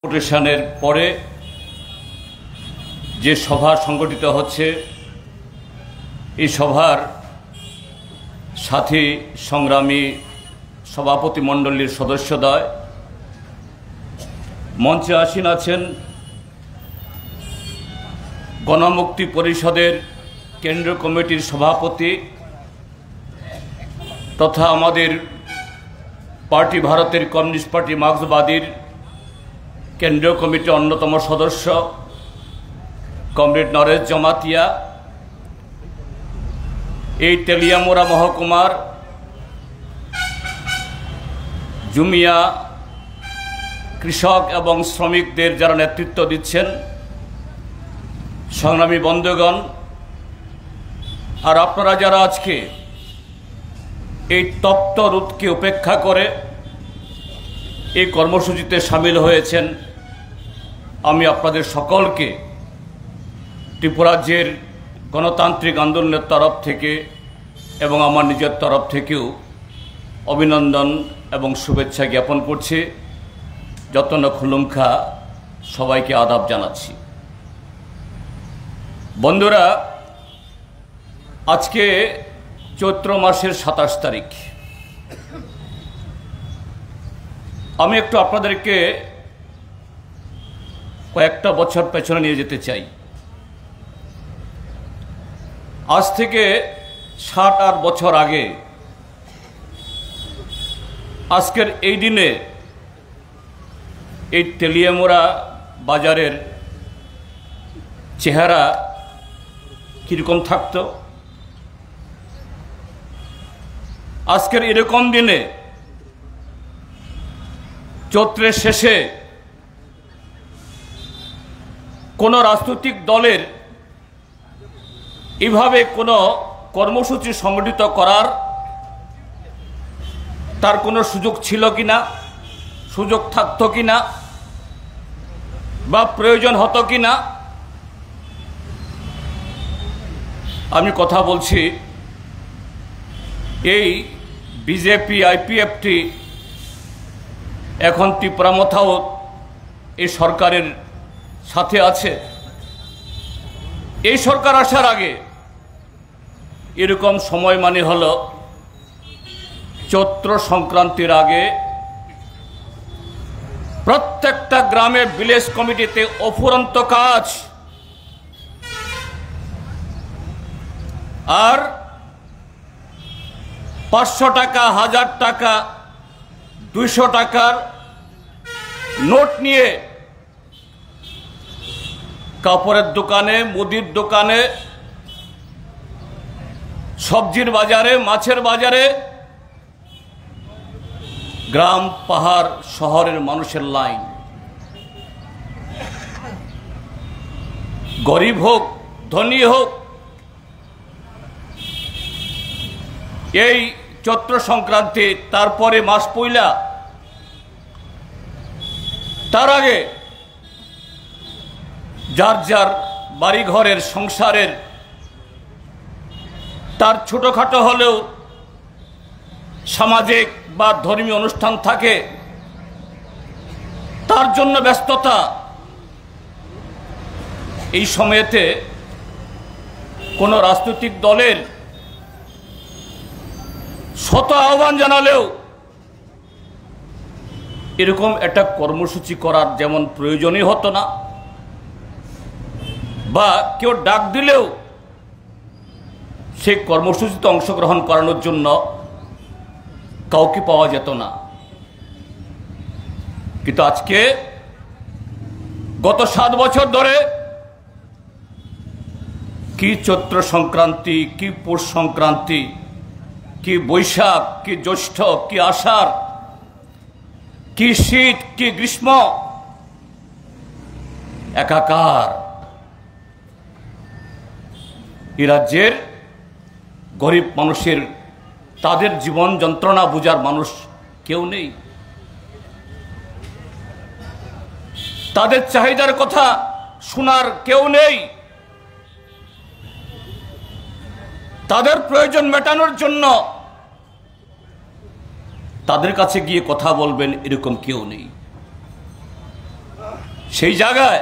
ডেপুটেশনের পরে যে সভা সংগঠিত হচ্ছে, এই সভার সাথী সংগ্রামী সভাপতি মণ্ডলীর সদস্যদ্বয়, মঞ্চে আসীন আছেন গণমুক্তি পরিষদের কেন্দ্রীয় কমিটির সভাপতি তথা আমাদের পার্টি ভারতের কমিউনিস্ট পার্টি মার্ক্সবাদীর কেন্দ্রীয় কমিটির অন্যতম সদস্য কমরেড নরেশ জমাতিয়া, এই তেলিয়ামুড়া মহকুমার জুমিয়া কৃষক এবং শ্রমিকদের যারা নেতৃত্ব দিচ্ছেন, সংগ্রামী বন্ধুগণ, আর আপনারা যারা আজকে এই তপ্ত রোদকে উপেক্ষা করে এই কর্মসূচিতে সামিল হয়েছেন, আমি আপনাদের সকলকে ত্রিপুরাজ্যের গণতান্ত্রিক আন্দোলনের তরফ থেকে এবং আমার নিজের তরফ থেকেও অভিনন্দন এবং শুভেচ্ছা জ্ঞাপন করছি। যত্ন খুলুমখা সবাইকে আদাব জানাচ্ছি। বন্ধুরা, আজকে চৈত্র মাসের 27 তারিখ। আমি একটু আপনাদেরকে কয়েকটা বছর পেছনে নিয়ে যেতে চাই। আজ থেকে 60 বছর আগে আজকের এই দিনে এই তেলিয়ামুড়া বাজারের চেহারা কীরকম থাকত? আজকের এরকম দিনে চৈত্রের শেষে কোনো রাজনৈতিক দলের এভাবে কোনো কর্মসূচি সংগঠিত করার তার কোনো সুযোগ ছিল কিনা, সুযোগ থাকতো কিনা, বা প্রয়োজন হতো কিনা? আমি কথা বলছি এই বিজেপি আইপিএফটি এখন ত্রিপুরামথাও এই সরকারের সাথে আছে। এই সরকার আসার আগে এরকম সময় মানে হলো চৈত্র সংক্রান্তির আগে প্রত্যেকটা গ্রামে ভিলেজ কমিটিতে অফুরন্ত কাজ, আর 500 টাকা, 1000 টাকা, 200 টাকার নোট নিয়ে কাপড়ের দোকানে, মুদির দোকানে, সবজির বাজারে, মাছের বাজারে, গ্রাম পাহাড় শহরের মানুষের লাইন। গরিব হোক ধনী হোক, এই চৈত্র সংক্রান্তি তারপরে মাস পয়লা, তার আগে যার যার বাড়িঘরের সংসারের তার ছোটোখাটো হলেও সামাজিক বা ধর্মীয় অনুষ্ঠান থাকে, তার জন্য ব্যস্ততা। এই সময়েতে কোনো রাজনৈতিক দলের শত আহ্বান জানালেও এরকম একটা কর্মসূচি করার যেমন প্রয়োজনই হতো না, বা কেউ ডাক দিলেও সেই কর্মসূচিতে অংশগ্রহণ করানোর জন্য কাউকে পাওয়া যেত না। কিন্তু আজকে গত 7 বছর ধরে কি চৈত্র সংক্রান্তি, কি পৌষ সংক্রান্তি, কি বৈশাখ, কি জ্যৈষ্ঠ, কি আষাঢ়, কি শীত, কি গ্রীষ্ম, একাকার। এই রাজ্যের গরিব মানুষের, তাদের জীবন যন্ত্রণা বোঝার মানুষ কেউ নেই। তাদের চাহিদার কথা শোনার কেউ নেই। তাদের প্রয়োজন মেটানোর জন্য তাদের কাছে গিয়ে কথা বলবেন এরকম কেউ নেই। সেই জায়গায়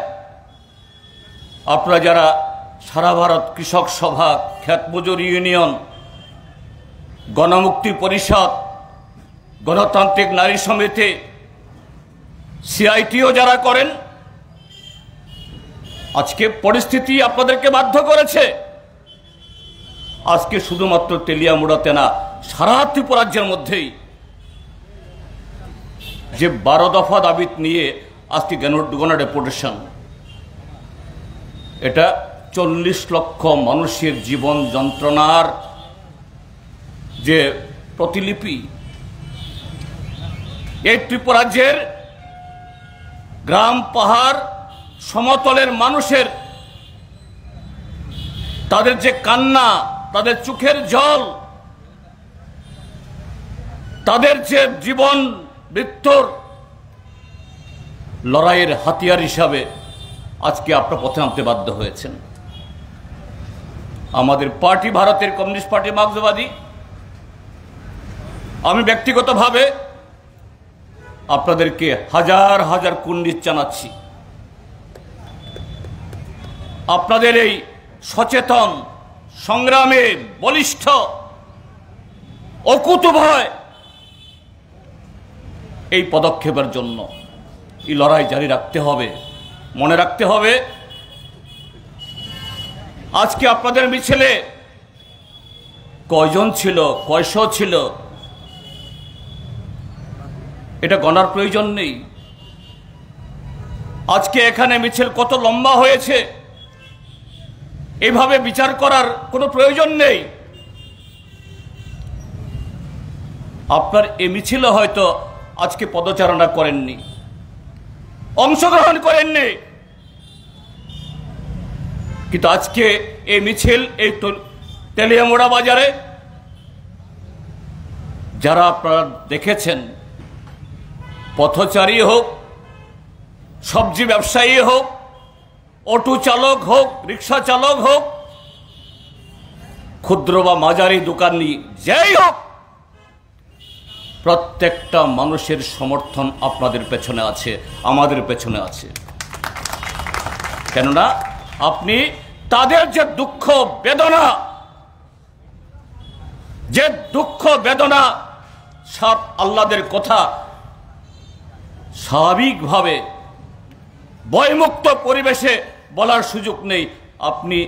আপনারা যারা সারা ভারত কৃষক সভা, ক্ষেত মজুর ইউনিয়ন, গণমুক্তি পরিষদ, গণতান্ত্রিক নারী সমিতি, সিআইটিও যারা করেন, আজকে পরিস্থিতি আপনাদেরকে বাধ্য করেছে আজকে শুধুমাত্র তেলিয়ামুড়াতে না, সারা ত্রিপুরাজ্যের মধ্যেই যে 12 দফা দাবি নিয়ে আজকে গণডেপুটেশন, এটা 40 লক্ষ মানুষের জীবন যন্ত্রণার যে প্রতিলিপি। এই ত্রিপুরাজ্যের গ্রাম, পাহাড়, সমতলের মানুষের তাদের যে কান্না, তাদের চোখের জল, তাদের যে জীবন মৃত্যুর লড়াইয়ের হাতিয়ার হিসাবে আজকে আপনারা পথে নামতে বাধ্য হয়েছেন। আমাদের পার্টি, ভারতের কমিউনিস্ট পার্টি মার্ক্সবাদী, আমি ব্যক্তিগতভাবে আপনাদেরকে হাজার হাজার কুন্ডিত জানাচ্ছি। আপনাদের এই সচেতন সংগ্রামে বলিষ্ঠ অকুতোভয় এই পদক্ষেপের জন্য এই লড়াই জারি রাখতে হবে। মনে রাখতে হবে, আজকে আপনাদের মিছিলে কয়জন ছিল, কয়শো ছিল, এটা গণার প্রয়োজন নেই। আজকে এখানে মিছিল কত লম্বা হয়েছে এভাবে বিচার করার কোনো প্রয়োজন নেই। আপনার এই মিছিলে হয়তো আজকে পদচারণা করেননি, অংশগ্রহণ করেননি, কিন্তু আজকে এই মিছিল এই তেলিয়ামুড়া বাজারে যারা আপনারা দেখেছেন, পথচারী হোক, সবজি ব্যবসায়ী হোক, অটো চালক হোক, রিক্সা চালক হোক, ক্ষুদ্র বা মাঝারি দোকানি যেই হোক, প্রত্যেকটা মানুষের সমর্থন আপনাদের পেছনে আছে, আমাদের পেছনে আছে। কেননা আপনি তাদের যে দুঃখ বেদনা, যে দুঃখ বেদনা সব আল্লাহদের কথা স্বাভাবিকভাবে ভয়মুক্ত পরিবেশে বলার সুযোগ নেই, আপনি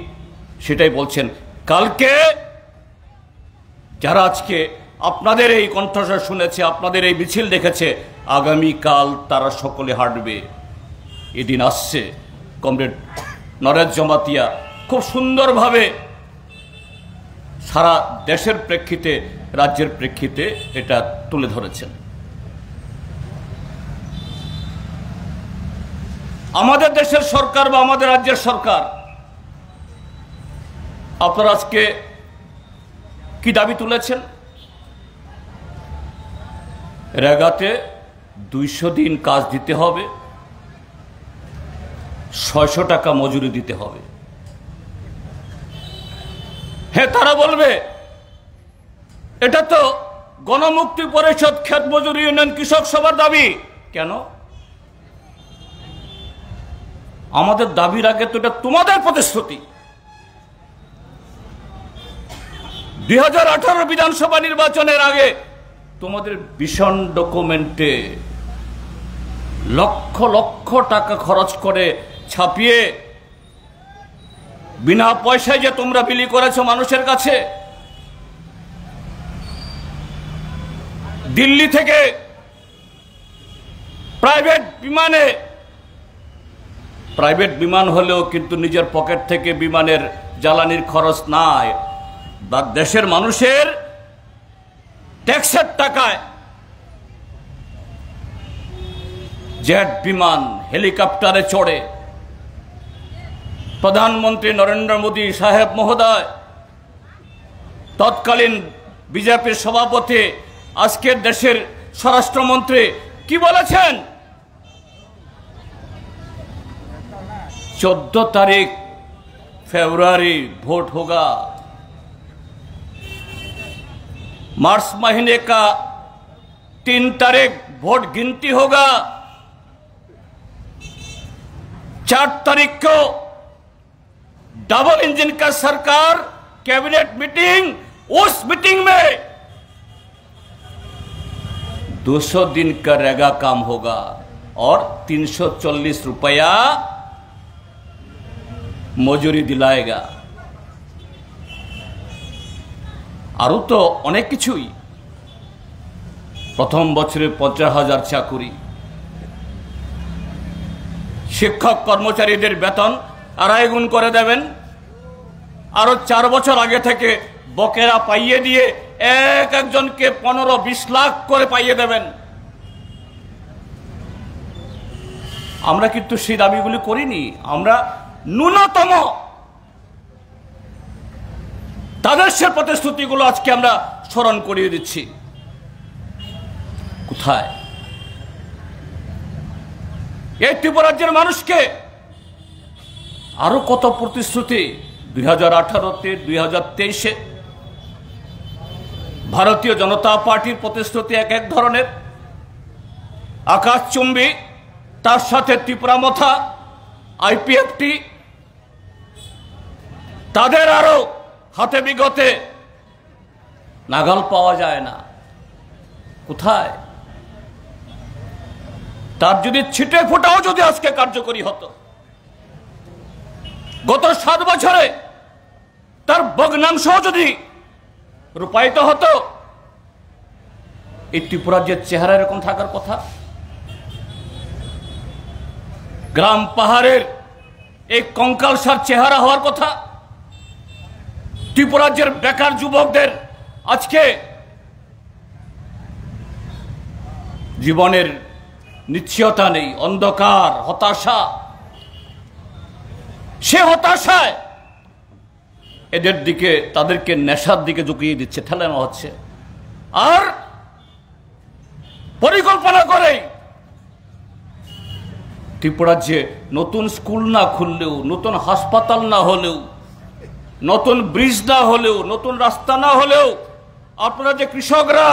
সেটাই বলছেন। কালকে যারা আজকে আপনাদের এই কণ্ঠস্বর শুনেছে, আপনাদের এই মিছিল দেখেছে, আগামীকাল তারা সকলে হাঁটবে। এদিন আসছে। কমরেড নরেশ জমাতিয়া খুব সুন্দরভাবে সারা দেশের প্রেক্ষিতে, রাজ্যের প্রেক্ষিতে এটা তুলে ধরেছেন। আমাদের দেশের সরকার বা আমাদের রাজ্যের সরকার, আপনারা আজকে কি দাবি তুলেছেন? রেগাতে 200 দিন কাজ দিতে হবে, 600 টাকা মজুরি দিতে হবে। হ্যাঁ, তারা বলবে এটা তো গণমুক্তি পরিষদ, ক্ষেত মজুর ইউনিয়ন, কৃষক সভার দাবি। কেন? আমাদের দাবির আগে তো এটা তোমাদের প্রতিশ্রুতি। 2018 বিধানসভা নির্বাচনের আগে তোমাদের ভীষণ ডকুমেন্টে লক্ষ লক্ষ টাকা খরচ করে ছাপিয়ে বিনা পয়সায় যে তোমরা বিলি করেছো মানুষের কাছে, দিল্লি থেকে প্রাইভেট বিমান হলেও কিন্তু নিজের পকেট থেকে বিমানের জ্বালানির খরচ নাই, বা দেশের মানুষের ট্যাক্সের টাকায় জেট বিমান, হেলিকপ্টারে চড়ে প্রধানমন্ত্রী নরেন্দ্র মোদী সাহেব মহোদয়, তৎকালীন বিজেপির সভাপতি, আজকের দেশের স্বরাষ্ট্রমন্ত্রী কি বলেছেন? 14 तारीख फरवरी वोट होगा, मार्च महीने का 3 तारीख वोट गिनती होगा। 4 तारीख को डबल इंजन का सरकार कैबिनेट मीटिंग, उस मीटिंग में 200 दिन का रेगा काम होगा और 340 रुपया मजूरी दिलाएगा। आरो तो अनेक किछुई, प्रथम बछरे 50,000 चाकुरी, शिक्षक कर्मचारीদের বেতন 2.5 গুণ করে দেবেন, আরো 4 বছর আগে থেকে বকেরা পাইয়ে দিয়ে এক একজনকে 15-20 লাখ করে পাইয়ে দেবেন। আমরা কিন্তু সেই দাবিগুলি করিনি, আমরা ন্যূনতম তাদের সে প্রতিশ্রুতিগুলো আজকে আমরা স্মরণ করিয়ে দিচ্ছি। কোথায় এই ত্রিপুরা রাজ্যের মানুষকে আরো কত প্রতিশ্রুতি 2018-তে 2023-এ ভারতীয় জনতা পার্টির প্রতিশ্রুতি এক এক ধরনের, আকাশচুম্বী, তার সাথে ত্রিপুরা মথা, আইপিএফটি, তাদের আরো হাতে বিগতে নাগাল পাওয়া যায় না। কোথায় তার যদি ছিটে ফোটাও যদি আজকে কার্যকরী হতো, গত 7 বছরে তার ভগ্নাংশ যদি রূপায়িত হতো, এই ত্রিপুরার যে চেহারা এরকম থাকার কথা, গ্রাম পাহাড়ের এই কঙ্কালসার চেহারা হওয়ার কথা, ত্রিপুরা রাজ্যের বেকার যুবকদের আজকে জীবনের নিশ্চয়তা নেই, অন্ধকার, হতাশা, সে হতাশায় এদের দিকে, তাদেরকে নেশার দিকে ঝুঁকিয়ে দিচ্ছে, ঠেলানো হচ্ছে। আর পরিকল্পনা করে ত্রিপুরা যে নতুন স্কুল না খুললেও, নতুন হাসপাতাল না হলেও, নতুন ব্রিজ না হলেও, নতুন রাস্তা না হলেও, আপনারা যে কৃষকরা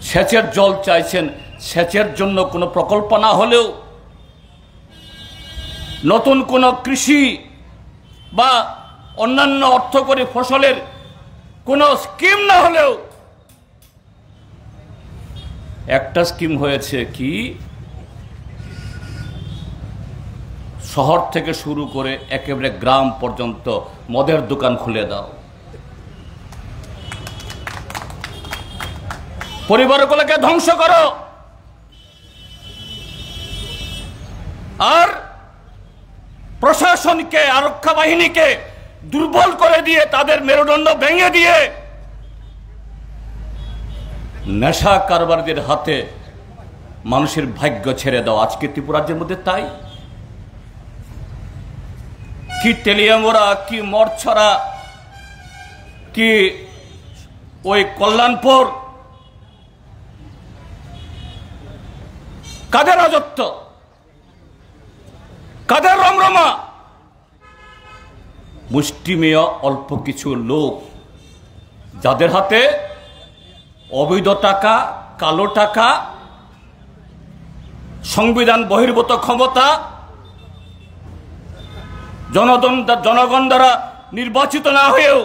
সেচের জল চাইছেন, সেচের জন্য কোনো প্রকল্প না হলেও, নতুন কোনো কৃষি বা অন্যান্য অর্থকরী ফসলের কোনো স্কিম না হলেও, একটা স্কিম হয়েছে কি, শহর থেকে শুরু করে একেবারে গ্রাম পর্যন্ত মদের দোকান খুলে দাও, পরিবারগুলোকে ধ্বংস করো, আর প্রশাসনকে, আরক্ষা বাহিনীকে দুর্বল করে দিয়ে, তাদের মেরুদণ্ড ভেঙে দিয়ে নেশা কারবারদের হাতে মানুষের ভাগ্য ছেড়ে দাও। আজকে ত্রিপুরা রাজ্যের মধ্যে তাই। কি তেলিয়াঙ্গরা, কি মরছড়া, কি ওই কল্যাণপুর, কাদের রাজত্ব, কাদের রমরমা? মুষ্টিমেয় অল্প কিছু লোক, যাদের হাতে অবৈধ টাকা, কালো টাকা, সংবিধান বহির্ভূত ক্ষমতা, জনগণ দ্বারা নির্বাচিত না হয়েও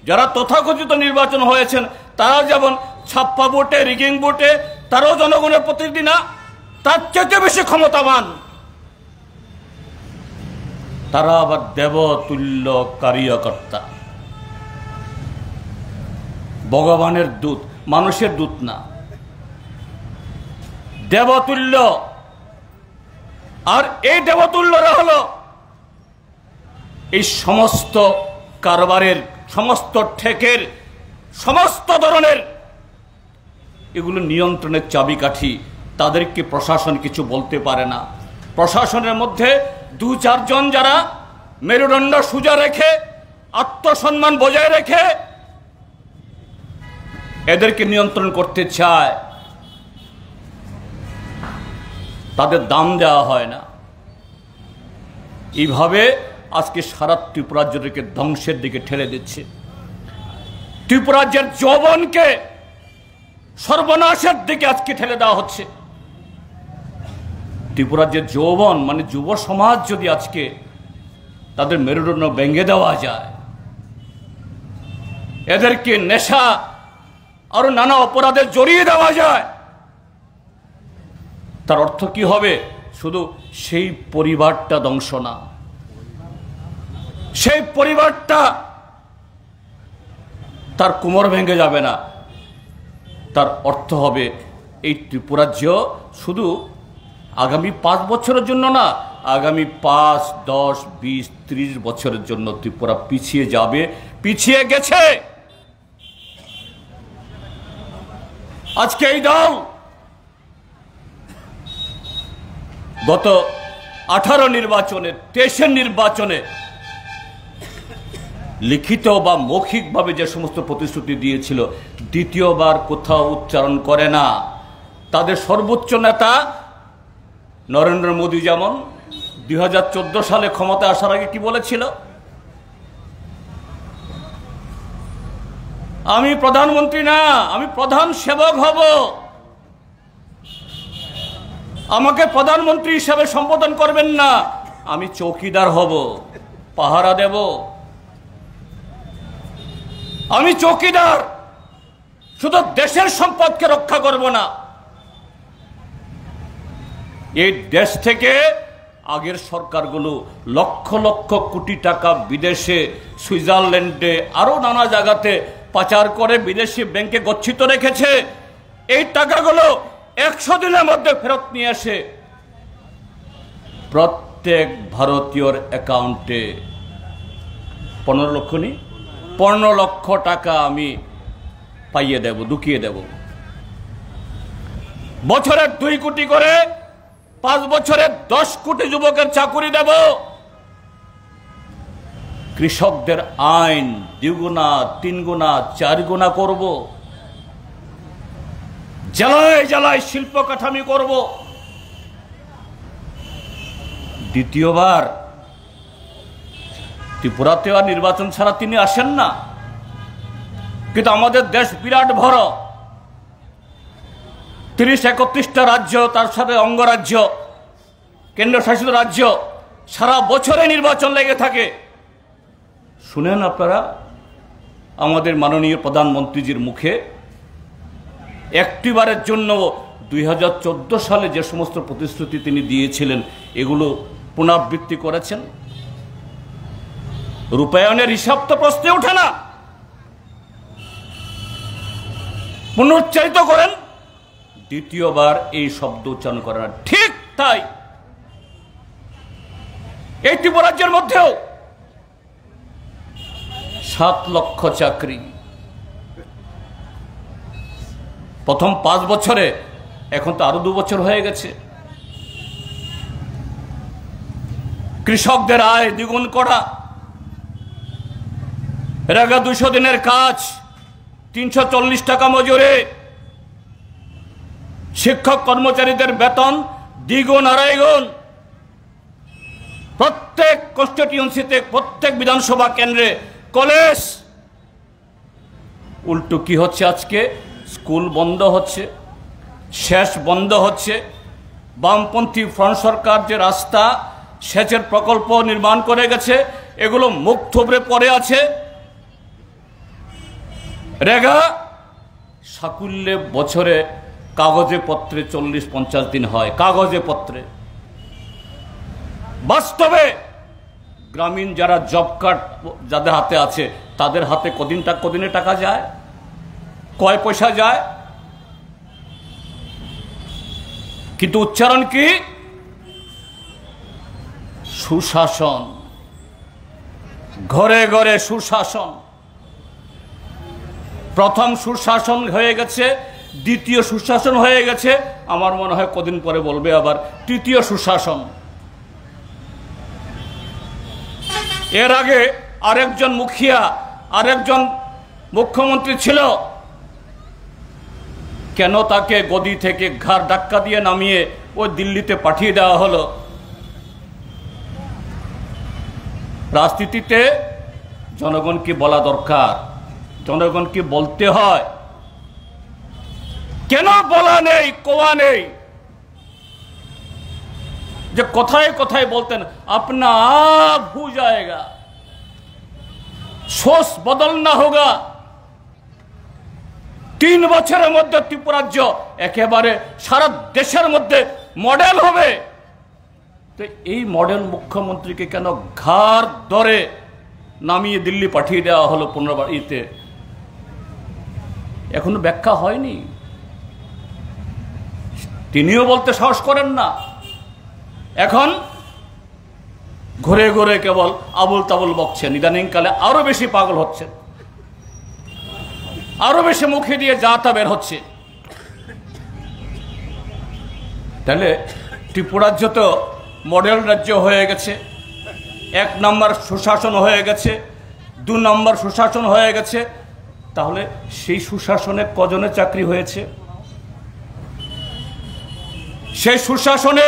যারা তথাকথিত নির্বাচন হয়েছেন, তারা যেমন ছাপ্পা ভোটে, রিগিং ভোটে, তারাও জনগণের প্রতিনিধি না, তার চেয়ে বেশি ক্ষমতাবান। তারা আবার দেবতুল্য কার্যকর্তা, ভগবানের দূত, মানুষের দূত না, দেবতুল্য। আর এই দেবতুল্যরা হলো এই সমস্ত কারবারের, সমস্ত ঠেকের, সমস্ত ধরনের এগুলো নিয়ন্ত্রণের চাবিকাঠি। তাদেরকে প্রশাসন কিছু বলতে পারে না। প্রশাসনের মধ্যে 2-4 জন যারা মেরুদণ্ড সোজা রেখে, আত্মসম্মান বজায় রেখে এদেরকে নিয়ন্ত্রণ করতে চায়, তাদের দাম দেওয়া হয় না। এইভাবে আজকে সারা ত্রিপুরা রাজ্যকে ধ্বংসের দিকে ঠেলে দিচ্ছে। ত্রিপুরা রাজ্যের যৌবনকে সর্বনাশের দিকে আজকে ঠেলে দেওয়া হচ্ছে। ত্রিপুরার যে যৌবন মানে যুব সমাজ যদি আজকে তাদের মেরুদণ্ড ভেঙে দেওয়া যায়, এদেরকে নেশা আরো নানা অপরাধে জড়িয়ে দেওয়া যায়, তার অর্থ কি হবে? শুধু সেই পরিবারটা ধ্বংস না, সেই পরিবারটা তার কোমর ভেঙে যাবে না, তার অর্থ হবে এই ত্রিপুরাজ্য শুধু আগামী 5 বছরের জন্য না, আগামী 5, 10, 20, 30 বছরের জন্য ত্রিপুরা পিছিয়ে যাবে, পিছিয়ে গেছে। আজকে এই দল গত 18 নির্বাচনে, 23 নির্বাচনে লিখিত বা মৌখিকভাবে যে সমস্ত প্রতিশ্রুতি দিয়েছিল, দ্বিতীয়বার কোথাও উচ্চারণ করে না। তাদের সর্বোচ্চ নেতা নরেন্দ্র মোদী যেমন 2014 সালে ক্ষমতায় আসার আগে কি বলেছিল? আমি প্রধানমন্ত্রী না, আমি প্রধান সেবক হব, আমাকে প্রধানমন্ত্রী হিসেবে সম্বোধন করবেন না, আমি চৌকিদার হব, পাহারা দেব, আমি চৌকিদার, শুধু দেশের সম্পদকে রক্ষা করব না, এই দেশ থেকে আগের সরকারগুলো লক্ষ লক্ষ কোটি টাকা বিদেশে, সুইজারল্যান্ডে, আরো নানা জায়গাতে পাচার করে বিদেশি ব্যাংকে গচ্ছিত রেখেছে। এই টাকাগুলো 100 দিনের মধ্যে ফেরত নিয়ে আসে প্রত্যেক ভারতীয়র অ্যাকাউন্টে 15 লক্ষ টাকা আমি পাইয়ে দেব, ঢুকিয়ে দেব। বছরে 2 কোটি করে, 5 বছরে 10 কোটি যুবকের চাকুরি দেব। কৃষকদের আইন 2 গুণা, 3 গুণা, 4 গুণা করব। জেলায় জেলায় শিল্প কাঠামি করব। দ্বিতীয়বার ত্রিপুরাতেও আর নির্বাচন ছাড়া তিনি আসেন না, কিন্তু আমাদের দেশ বিরাট বড়, 30-31টা রাজ্য, তার সাথে অঙ্গরাজ্য, কেন্দ্রশাসিত রাজ্য, সারা বছরে নির্বাচন লেগে থাকে। শুনেন আপনারা আমাদের মাননীয় প্রধানমন্ত্রীজির মুখে একটিবারের জন্য 2014 সালে যে সমস্ত প্রতিশ্রুতি তিনি দিয়েছিলেন এগুলো পুনরাবৃত্তি করেছেন? রূপায়ণের হিসাব তো প্রশ্নে ওঠে না, পুনরুচ্চারিত করেন, দ্বিতীয়বার এই শব্দ উচ্চারণ করে না। ঠিক তাই এই ত্রিপুরা রাজ্যের মধ্যেও 7 লক্ষ চাকরি প্রথম 5 বছরে, এখন তো আরো 2 বছর হয়ে গেছে। কৃষকদের আয় দ্বিগুণ করা, রেগা 200 দিনের কাজ, 340 টাকা মজুরি, শিক্ষক কর্মচারীদের বেতন 2 গুণ 2.5 গুণ, প্রত্যেক কনস্টিটিউয়েন্সিতে, প্রত্যেক বিধানসভা কেন্দ্রে কলেজ। উল্টো কি হচ্ছে? আজকে স্কুল বন্ধ হচ্ছে, শেষ বন্ধ হচ্ছে। বামপন্থী ফ্রন্ট সরকার যে রাস্তা, সেচের প্রকল্প নির্মাণ করে গেছে, এগুলো মুখ থুবড়ে পড়ে আছে। রেগা সাকুল্যে বছরে কাগজে পত্রে 40-50 দিন হয়, কাগজে পত্রে। বাস্তবে গ্রামীণ যারা জব কার্ড যাদের হাতে আছে, তাদের হাতে কদিনে টাকা যায়, কয় পয়সা যায়, কিন্তু উচ্চারণ কি? সুশাসন, ঘরে ঘরে সুশাসন। প্রথম সুশাসন হয়ে গেছে, দ্বিতীয় সুশাসন হয়ে গেছে, আমার মনে হয় কদিন পরে বলবে আবার তৃতীয় সুশাসন। এর আগে আরেকজন মুখিয়া, আরেকজন মুখ্যমন্ত্রী ছিল, কেন তাকে গদি থেকে ঘাড় ধাক্কা দিয়ে নামিয়ে ওই দিল্লিতে পাঠিয়ে দেওয়া হলো? রাজনীতিতে জনগণকে বলা দরকার, জনগণকে বলতে হয়। কেন বলা নেই, কোয়া নেই? যে কথায় কথায় বলতেন अपना आप हो जाएगा, सोच बदल ना होगा। 3 বছরের মধ্যে ত্রিপুরা রাজ্য একেবারে সারা দেশের মধ্যে মডেল হবে। তো এই মডেল মুখ্যমন্ত্রীকে কেন ঘাড় ধরে নামিয়ে দিল্লি পাঠিয়ে দেওয়া হলো 15 এখনো ব্যাখ্যা হয়নি। তিনিও বলতে সাহস করেন না। এখন ঘুরে ঘুরে কেবল আবুল তাবুল বকছেন। ইদানিংকালে আরো বেশি পাগল হচ্ছেন, আরো বেশি মুখে দিয়ে যা তা বের হচ্ছে। তাহলে ত্রিপুরা রাজ্য তো মডেল রাজ্য হয়ে গেছে। 1 নম্বর সুশাসন হয়ে গেছে, 2 নম্বর সুশাসন হয়ে গেছে। তাহলে সেই সুশাসনে কজনের চাকরি হয়েছে? সেই সুশাসনে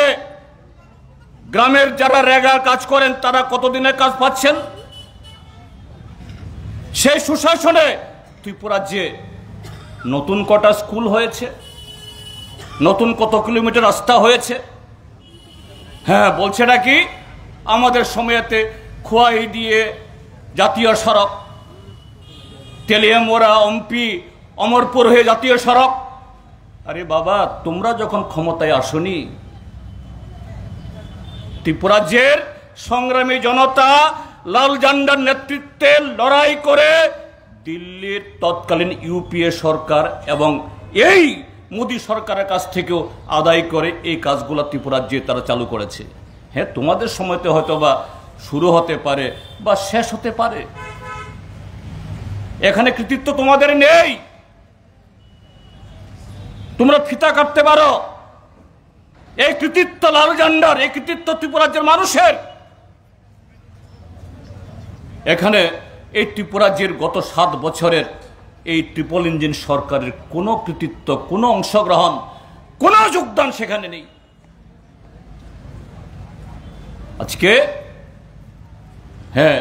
গ্রামের যারা রেগা কাজ করেন তারা কতদিনের কাজ পাচ্ছেন? সেই সুশাসনে ত্রিপুরা রাজ্যে নতুন কটা স্কুল হয়েছে, নতুন কত কিলোমিটার রাস্তা হয়েছে। হ্যাঁ, বলছে নাকি আমাদের সময়েতে খোয়াই দিয়ে জাতীয় সড়ক, তেলিয়ামোড়া অম্পি অমরপুর হয়ে জাতীয় সড়ক। আরে বাবা, তোমরা যখন ক্ষমতায় আসনি, ত্রিপুরা রাজ্যের সংগ্রামী জনতা লাল ঝান্ডার নেতৃত্বে লড়াই করে দিল্লির তৎকালীন ইউপিএ সরকার এবং এই মোদী সরকারের কাছ থেকেও আদায় করে এই কাজগুলো ত্রিপুরা রাজ্যে তারা চালু করেছে। হ্যাঁ, তোমাদের সময়তে হয়তো বা শুরু হতে পারে বা শেষ হতে পারে, এখানে কৃতিত্ব তোমাদের নেই। তোমরা ফিতা কাটতে পারো, এই কৃতিত্ব লাল ঝান্ডার, এই কৃতিত্ব ত্রিপুরা রাজ্যের মানুষের। এখানে এই ত্রিপুরা রাজ্যের গত 7 বছরের এই ট্রিপল ইঞ্জিন সরকারের কোনো কৃতিত্ব, কোনো অংশগ্রহণ, কোনো যোগদান সেখানে নেই। আজকে হ্যাঁ,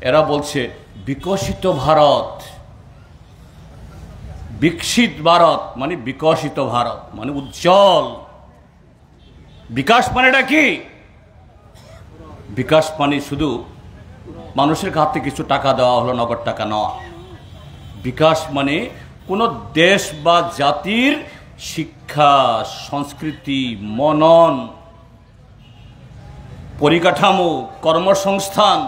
এরা বলছে বিকশিত ভারত, বিকশিত ভারত মানে বিকশিত ভারত মানে উজ্জ্বল। বিকাশ মানেটা কি? বিকাশ মানে শুধু মানুষের হাতে কিছু টাকা দেওয়া হলো, নগদ টাকা নেওয়া। বিকাশ মানে কোনো দেশ বা জাতির শিক্ষা, সংস্কৃতি, মনন, পরিকাঠামো, কর্মসংস্থান,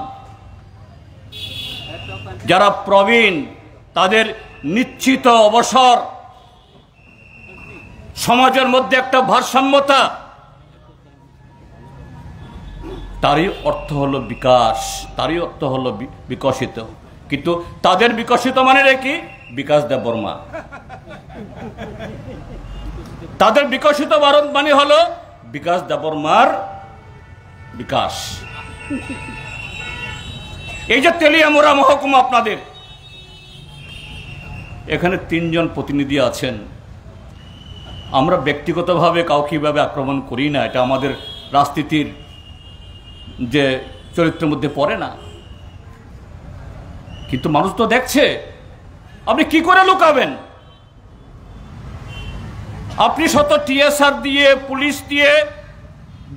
যারা প্রবীণ তাদের নিশ্চিত অবসর, সমাজের মধ্যে একটা ভারসাম্যতা, তারই অর্থ হলো বিকাশ, তারই অর্থ হলো বিকশিত। কিন্তু তাদের বিকশিত মানে কি? বিকাশ দেববর্মা। তাদের বিকশিত ভারত মানে হলো বিকাশ দেববর্মার বিকাশ। এই যে তেলিয়ামোড়া মহকুমা, আপনাদের এখানে 3 জন প্রতিনিধি আছেন। আমরা ব্যক্তিগতভাবে কাউকে এভাবে আক্রমণ করি না, এটা আমাদের রাজনীতির যে চরিত্রের মধ্যে পড়ে না। কিন্তু মানুষ তো দেখছে, আপনি কি করে লুকাবেন? আপনি শত টিএসআর দিয়ে, পুলিশ দিয়ে,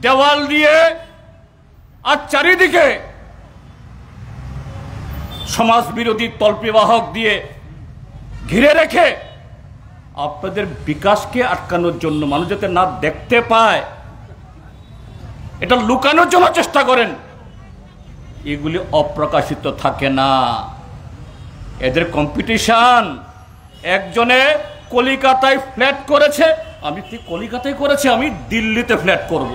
দেওয়াল দিয়ে আর চারিদিকে সমাজ বিরোধী তল্পিবাহক দিয়ে ঘিরে রেখে আপনাদের বিকাশকে আটকানোর জন্য, মানুষ যাতে না দেখতে পায়, এটা লুকানোর জন্য চেষ্টা করেন। এগুলি অপ্রকাশিত থাকে না। এদের কম্পিটিশন। একজনে কলিকাতায় ফ্ল্যাট করেছে, আমি কলিকাতায় করেছি, আমি দিল্লিতে ফ্ল্যাট করব।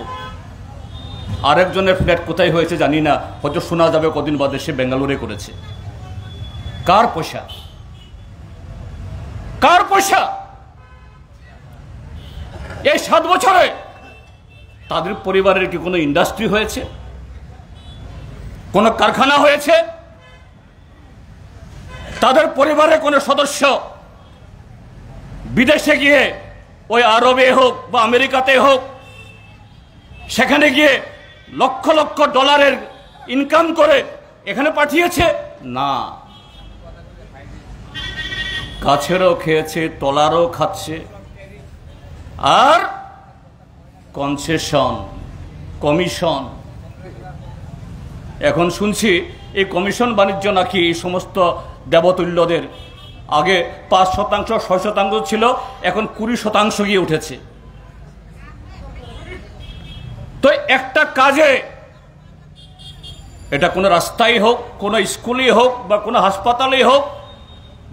আরেকজনের ফ্ল্যাট কোথায় হয়েছে জানি না, হয়তো শোনা যাবে কদিন বাদে সে বেঙ্গালুরে করেছে। কার পয়সা? কার পয়সা? এই 7 বছরে তাদের পরিবারের কি কোনো ইন্ডাস্ট্রি হয়েছে? কোনো কারখানা হয়েছে? তাদের পরিবারের কোনো সদস্য বিদেশে গিয়ে, ওই আরবে হোক বা আমেরিকাতে হোক, সেখানে গিয়ে লক্ষ লক্ষ ডলারের ইনকাম করে এখানে পাঠিয়েছে? না। গাছেরও খেয়েছে, তলারও খাচ্ছে, আর কনসেশন, কমিশন। এখন শুনছি এই কমিশন বাণিজ্য নাকি এই সমস্ত দেবতুল্যদের আগে 5% 6% ছিল, এখন 20% গিয়ে উঠেছে। তো একটা কাজে, এটা কোনো রাস্তায় হোক, কোনো স্কুলেই হোক, বা কোনো হাসপাতালেই হোক,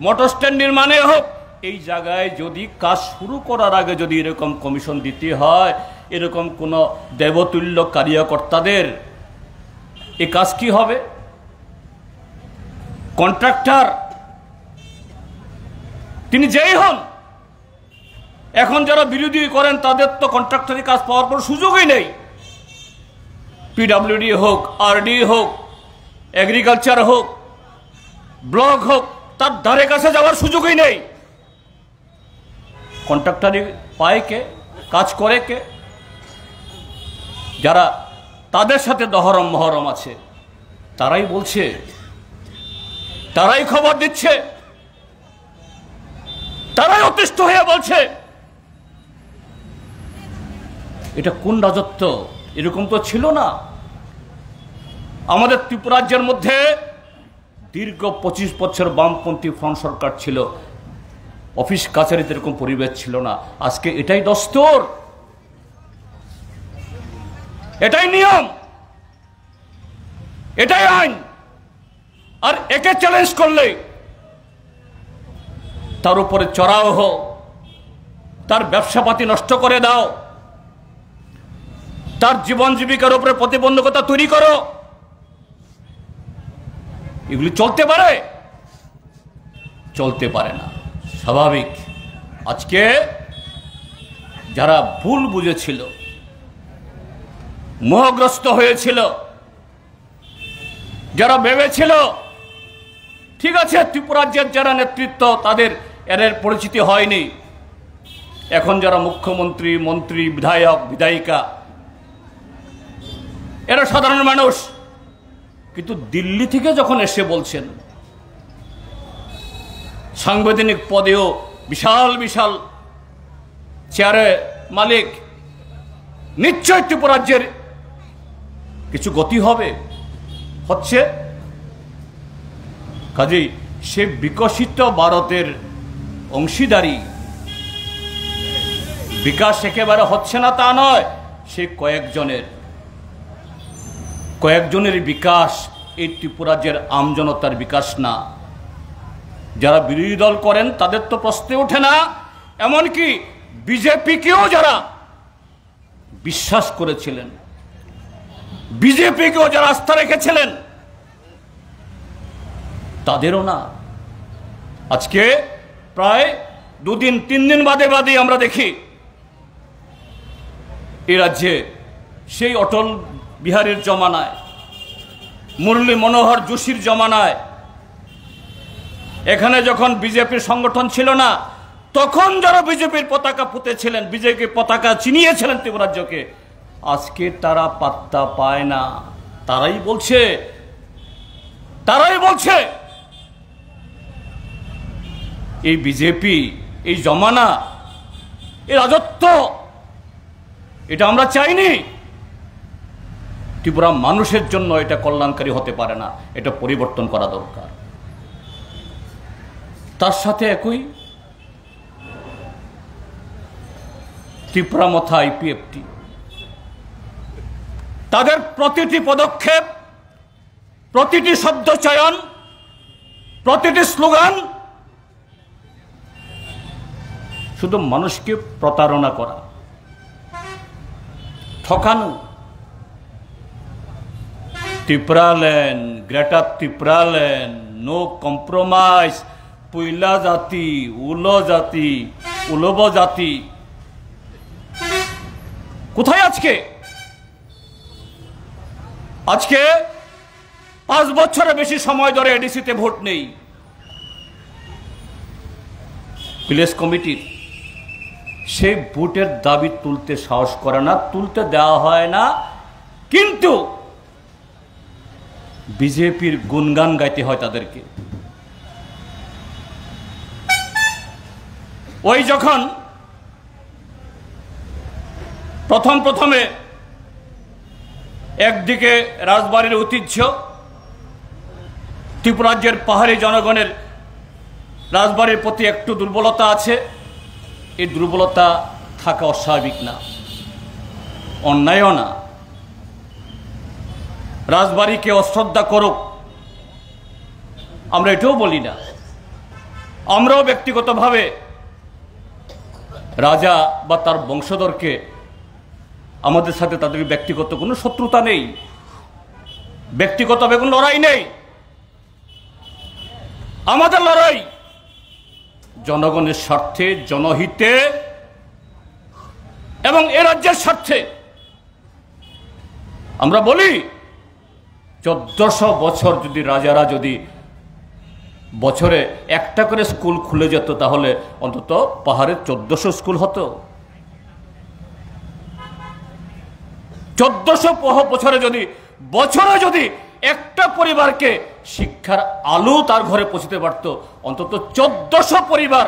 মোটর স্ট্যান্ড নির্মাণে হোক, এই জায়গায় যদি কাজ শুরু করার আগে যদি এরকম কমিশন দিতে হয়, এরকম কোনো দেবতুল্য কার্যকর্তাদের, এই কাজ কি হবে? কন্ট্রাক্টর তিনি যেই হন, এখন যারা বিরোধী করেন তাদের তো কন্ট্রাক্টরি কাজ পাওয়ার পর সুযোগই নেই। পিডব্লিউডি হোক, আরডি হোক, এগ্রিকালচার হোক, ব্লক হোক, তার ধারে কাছে যাওয়ার সুযোগই নেই। কন্ট্রাক্টরি পায় কে? কাজ করে কে? যারা তাদের সাথে দহরম মহরম আছে তারাই বলছে, তারাই খবর দিচ্ছে, তারাই অতিষ্ঠ হয়ে বলছে। এটা কোন রাজত্ব? এরকম তো ছিল না। আমাদের ত্রিপুরাজ্যের মধ্যে দীর্ঘ 25 বছর বামপন্থী ফ্রন্ট সরকার ছিল, অফিস কাছারিতে এরকম পরিবেশ ছিল না। আজকে এটাই দস্তর, এটাই নিয়ম, এটাই আইন। আর একে চ্যালেঞ্জ করলে তার উপরে চড়াও হোক, তার ব্যবসাপাতি নষ্ট করে দাও, তার জীবন জীবিকার উপরে প্রতিবন্ধকতা তৈরি করো, এগুলি চলতে পারে? চলতে পারে না, স্বাভাবিক। আজকে যারা ভুল বুঝেছিল, মোহগ্রস্ত হয়েছিল, যারা ভেবেছিল ঠিক আছে ত্রিপুরাজ্যের যারা নেতৃত্ব তাদের এর পরিচিতি হয়নি, এখন যারা মুখ্যমন্ত্রী, মন্ত্রী, বিধায়ক, বিধায়িকা, এরা সাধারণ মানুষ। কিন্তু দিল্লি থেকে যখন এসে বলছেন, সাংবিধানিক পদেও বিশাল বিশাল চেয়ারে মালিক, নিশ্চয় ত্রিপুরাজ্যের কিছু গতি হবে, হচ্ছে। কাজেই সে বিকশিত ভারতের অংশীদারি। বিকাশ একেবারে হচ্ছে না তা নয়, সে কয়েকজনের বিকাশ, এই ত্রিপুরাজ্যের আমজনতার বিকাশ না। যারা বিরোধী দল করেন তাদের তো প্রশ্নে ওঠে না। এমনকি বিজেপিকেও যারা বিশ্বাস করেছিলেন, বিজেপিকেও যারা আস্থা রেখেছিলেন, তাদেরও না। আজকে প্রায় 2-3 দিন বাদে আমরা দেখি এই রাজ্যে সেই অটল বিহারীর জমানায়, মুরলী মনোহর যোশীর জমানায়, এখানে যখন বিজেপির সংগঠন ছিল না তখন যারা বিজেপির পতাকা পুঁতেছিলেন, বিজেপির পতাকা চিনিয়েছিলেন ত্রিপুরাজ্যকে, আজকে তারা পাত্তা পায় না। তারাই বলছে এই বিজেপি, এই জমানা, এই রাজত্ব, এটা আমরা চাইনি। ত্রিপুরা মানুষের জন্য এটা কল্যাণকারী হতে পারে না, এটা পরিবর্তন করা দরকার। তার সাথে একই ত্রিপুরা মথা আইপিএফটি, তাদের প্রতিটি পদক্ষেপ, প্রতিটি শব্দ চয়ন, প্রতিটি স্লোগান শুধু মানুষকে প্রতারণা করা, ঠকানো। Tripuraland, greater Tripuraland, no compromise, পৈলা জাতি, উলব জাতি, কোথায় আজকে? 5 বছরের বেশি সময় ধরে এডিসিতে ভোট নেই। ভিলেজ কমিটির সেই ভোটের দাবি তুলতে সাহস করে না, তুলতে দেওয়া হয় না। কিন্তু বিজেপির গুণগান গাইতে হয় তাদেরকে। ওই যখন প্রথমে একদিকে রাজবাড়ির ঐতিহ্য, ত্রিপুরাজ্যের পাহাড়ি জনগণের রাজবাড়ির প্রতি একটু দুর্বলতা আছে। এই দুর্বলতা থাকা অস্বাভাবিক না, অন্যায়ও না। রাজবাড়িকে অশ্রদ্ধা করুক আমরা এটাও বলি না। আমরাও ব্যক্তিগতভাবে রাজা বা তার বংশধরকে, আমাদের সাথে তাদের ব্যক্তিগত কোনো শত্রুতা নেই, ব্যক্তিগত কোনো লড়াই নেই। আমাদের লড়াই জনগণের স্বার্থে, জনহিতে এবং এ রাজ্যের স্বার্থে। আমরা বলি 1400 বছর যদি রাজারা যদি বছরে একটা করে স্কুল খুলে যেত, তাহলে অন্তত পাহাড়ে 1400 স্কুল হতো। 1400 বছরে যদি একটা পরিবারকে শিক্ষার আলো তার ঘরে পৌঁছতে পারত, অন্তত 1400 পরিবার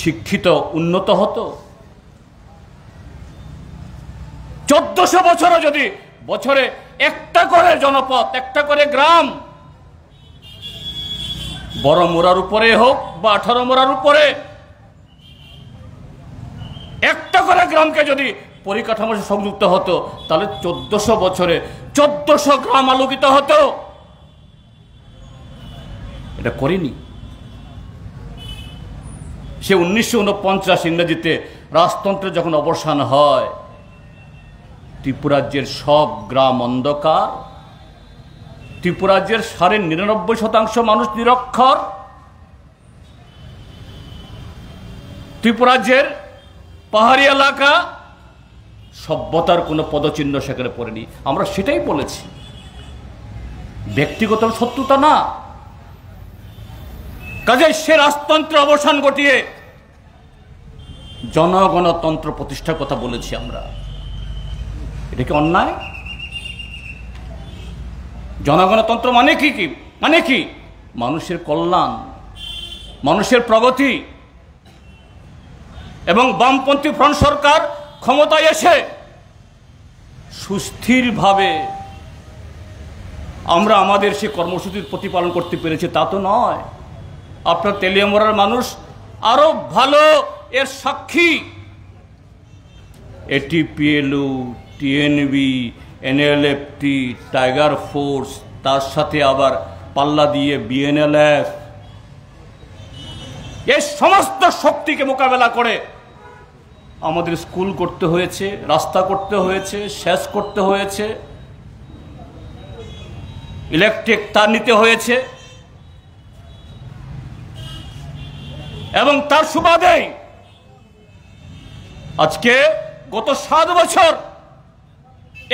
শিক্ষিত উন্নত হতো। 1400 বছরে যদি বছরে একটা করে জনপদ, একটা করে গ্রাম, বড় মোড়ার উপরে হোক বা 18 মোড়ার উপরে, একটা করে গ্রামকে যদি পরিকাঠামোর সাথে সংযুক্ত হতো, তাহলে 1400 বছরে 1400 গ্রাম আলোকিত হতো। এটা করিনি। সে 1949 ইংরেজিতে রাজতন্ত্রের যখন অবসান হয়, ত্রিপুরাজ্যের সব গ্রাম অন্ধকার, ত্রিপুরাজ্যের 99.9% মানুষ নিরক্ষর, ত্রিপুরাজ্যের পাহাড়ি এলাকা, সভ্যতার কোনো পদচিহ্ন সেখানে পড়েনি। আমরা সেটাই বলেছি, ব্যক্তিগত শত্রুতা না। কাজেই সে রাজতন্ত্রের অবসান ঘটিয়ে জনগণতন্ত্র প্রতিষ্ঠার কথা বলেছি আমরা। এটা কি অন্যায়? জনগণতন্ত্র মানে কি? মানুষের কল্যাণ, মানুষের প্রগতি। এবং বামপন্থী ফ্রন্ট সরকার ক্ষমতায় এসে সুস্থিরভাবে আমরা আমাদের সেই কর্মসূচির প্রতিপালন করতে পেরেছি তা তো নয়। আপনার তেলিয়ামুড়ার মানুষ আরো ভালো এর সাক্ষী। এটিপিএলইউ, টিএনবি, এনএলএফটি, টাইগার ফোর্স, তার সাথে আবার পাল্লা দিয়ে বিএনএলএফ, এই সমস্ত শক্তিকে মোকাবেলা করে আমাদের স্কুল করতে হয়েছে, রাস্তা করতে হয়েছে, সেচ করতে হয়েছে, ইলেকট্রিক তার নিতে হয়েছে। এবং তার সুবাদেই আজকে গত 7 বছর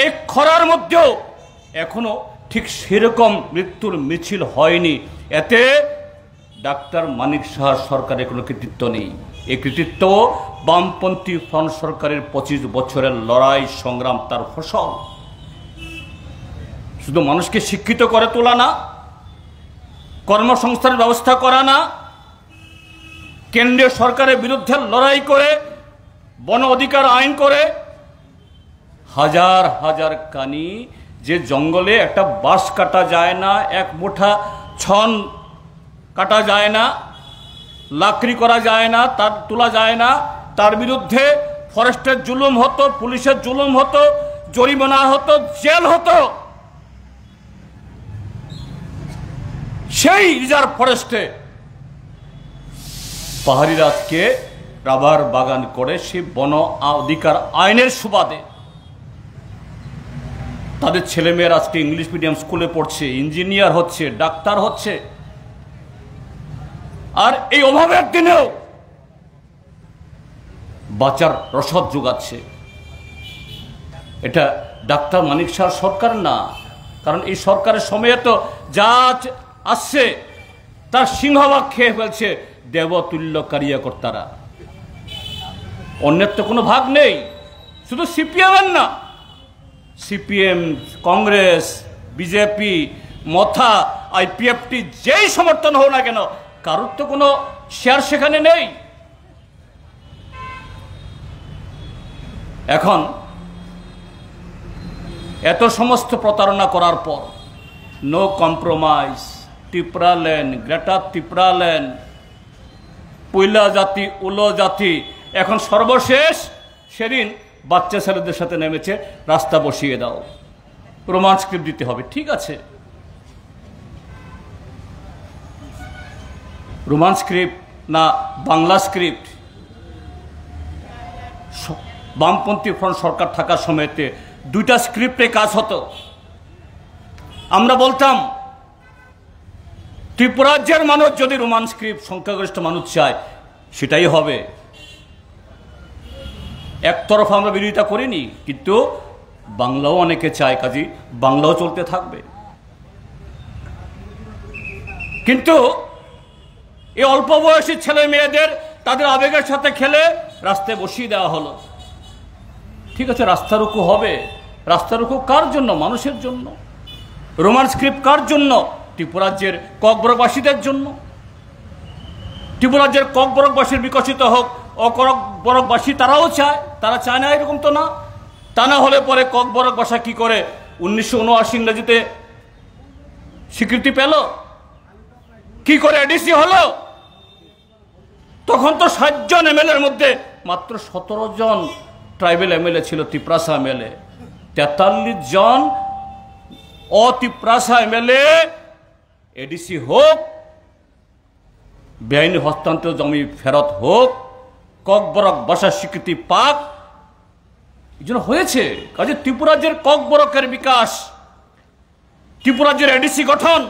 এই খরার মধ্যেও এখনো ঠিক সেরকম মৃত্যুর মিছিল হয়নি। এতে ডাক্তার মানিক সাহা সরকারের কোনো কৃতিত্ব নেই। এই কৃতিত্ব বামপন্থী ফ্রন্ট সরকারের 25 বছরের লড়াই সংগ্রাম, তার ফসল। শুধু মানুষকে শিক্ষিত করে তোলা না, কর্মসংস্থানের ব্যবস্থা করা না, কেন্দ্রীয় সরকারের বিরুদ্ধে লড়াই করে বন অধিকার আইন করে হাজার হাজার কানি, যে জঙ্গলে একটা বাঁশ কাটা যায় না, এক মুঠা ছন কাটা যায় না, লাকড়ি করা যায় না, তার তোলা যায় না, তার বিরুদ্ধে ফরেস্টের জুলুম হতো, পুলিশের জুলুম হতো, জরিমানা হতো, জেল হতো। সেই রিজার্ভ ফরেস্টে পাহাড়িরা আজকে রাবার বাগান করে সেই বন অধিকার আইনের সুবাদে তাদের ছেলেমেয়েরা আজকে ইংলিশ মিডিয়াম স্কুলে পড়ছে, ইঞ্জিনিয়ার হচ্ছে, ডাক্তার হচ্ছে। আর এই অভাবের দিনেও বাঁচার রসদ যোগাচ্ছে। এটা ডাক্তার মানিক সাহার সরকার না, কারণ এই সরকারের সময়ে তো যা আসছে তার সিংহভাগ খেয়ে ফেলছে দেবতুল্য কারিয়াকর্তারা। অন্যের তো কোনো ভাগ নেই। শুধু সিপিএমের না, সিপিএম, কংগ্রেস, বিজেপি, মথা, আইপিএফটি যেই সমর্থন হোক না কেন, কারোর তো কোনো শেয়ার সেখানে নেই। এখন এত সমস্ত প্রতারণা করার পর no compromise, Tipraland, greater Tipraland, পৈলা জাতি, উলো জাতি, এখন সর্বশেষ সেদিন বাচ্চা ছেলেদের সাথে নেমেছে, রাস্তা বসিয়ে দাও, রোমান স্ক্রিপ্ট দিতে হবে। ঠিক আছে, রোমান স্ক্রিপ্ট না বাংলা স্ক্রিপ্ট? বামপন্থী ফ্রন্ট সরকার থাকার সময়তে দুইটা স্ক্রিপ্টে কাজ হতো। আমরা বলতাম ত্রিপুরাজ্যের মানুষ যদি রোমান স্ক্রিপ্ট সংখ্যাগরিষ্ঠ মানুষ চায় সেটাই হবে। একতরফা আমরা বিরোধিতা করিনি, কিন্তু বাংলাও অনেকে চায়, কাজী বাংলাও চলতে থাকবে। কিন্তু এই অল্প বয়সী ছেলে মেয়েদের তাদের আবেগের সাথে খেলে রাস্তায় বসিয়ে দেওয়া হলো। ঠিক আছে, রাস্তা রুকু হবে। রাস্তা রুকু কার জন্য? মানুষের জন্য। রোমান স্ক্রিপ্ট কার জন্য? ত্রিপুরাজ্যের ককবরকবাসীদের জন্য। ত্রিপুরাজ্যের ককবরকবাসীর বিকশিত হোক, অককবরকবাসী তারাও চায়। তারা চায় না এরকম তো না। তা না হলে পরে ককবরক ভাষা কি করে 1979 ইংরেজিতে স্বীকৃতি পেল? কি করে এডিসি হলো? তখন তো 60 জন এমএলএর মধ্যে মাত্র 17 জন ট্রাইবেল এমএলএ ছিল, ত্রিপ্রাসা এমএলএ। 43 জন অত্রিপ্রাসা এমএলএ এডিসি হোক, বেআইনি হস্তান্তর জমি ফেরত হোক, ককবরক ভাষার স্বীকৃতি পাক, এই জন্য হয়েছে। কাজে ত্রিপুরাজ্যের ককবরকের বিকাশ, ত্রিপুরাজ্যের এডিসি গঠন,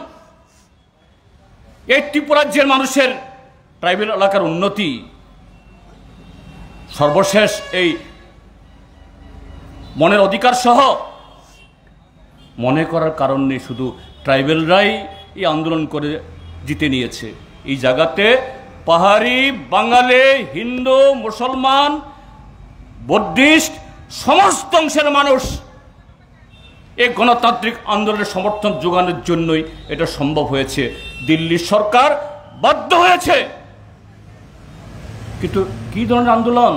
এই ত্রিপুরাজ্যের মানুষের ট্রাইবেল এলাকার উন্নতি, সর্বশেষ এই মনের অধিকার সহ মনে করার কারণ নেই, শুধু ট্রাইবেলরাই এই আন্দোলন করে জিতে নিয়েছে। এই জায়গাতে পাহাড়ি, বাঙালি, হিন্দু, মুসলমান, বৌদ্ধিস্ট সমস্ত অংশের মানুষ এই গণতান্ত্রিক আন্দোলনের সমর্থন যোগানোর জন্যই এটা সম্ভব হয়েছে। দিল্লি সরকার বাধ্য হয়েছে। কিন্তু কি ধরনের আন্দোলন?